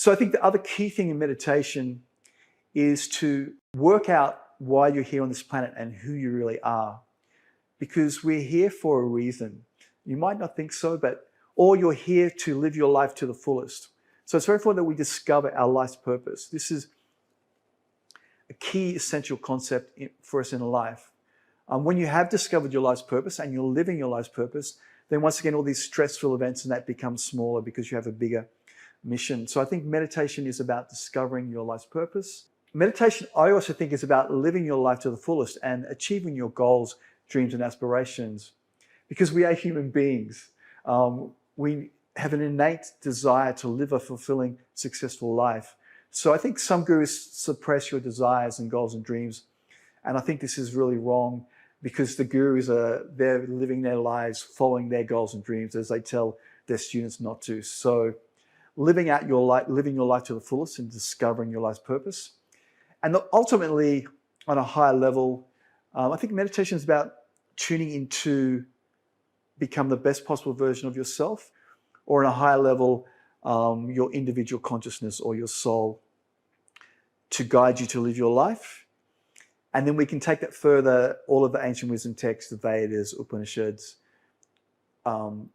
So I think the other key thing in meditation is to work out why you're here on this planet and who you really are. Because we're here for a reason. You might not think so, or you're here to live your life to the fullest. So it's very important that we discover our life's purpose. This is a key essential concept for us in life. When you have discovered your life's purpose and you're living your life's purpose, then once again, all these stressful events and that become smaller because you have a bigger mission. So I think meditation is about discovering your life's purpose. Meditation, I also think, is about living your life to the fullest and achieving your goals, dreams, and aspirations. Because we are human beings. We have an innate desire to live a fulfilling, successful life. So I think some gurus suppress your desires and goals and dreams. And I think this is really wrong because the gurus they're living their lives following their goals and dreams as they tell their students not to. So living your life to the fullest and discovering your life's purpose. And ultimately, on a higher level, I think meditation is about tuning into become the best possible version of yourself, or on a higher level, your individual consciousness or your soul to guide you to live your life. And then we can take that further. All of the ancient wisdom texts, the Vedas, Upanishads,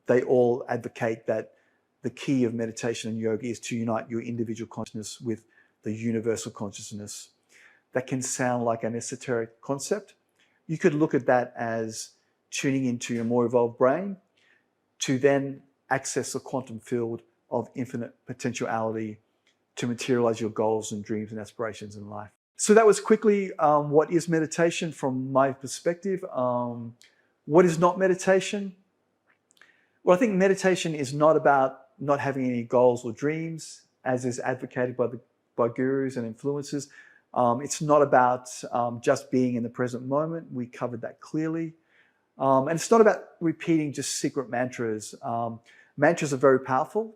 they all advocate that the key of meditation and yoga is to unite your individual consciousness with the universal consciousness. That can sound like an esoteric concept. You could look at that as tuning into your more evolved brain to then access the quantum field of infinite potentiality to materialize your goals and dreams and aspirations in life. So that was quickly what is meditation from my perspective. What is not meditation? Well, I think meditation is not about not having any goals or dreams, as is advocated by gurus and influencers. It's not about just being in the present moment. We covered that clearly. And it's not about repeating just secret mantras. Mantras are very powerful.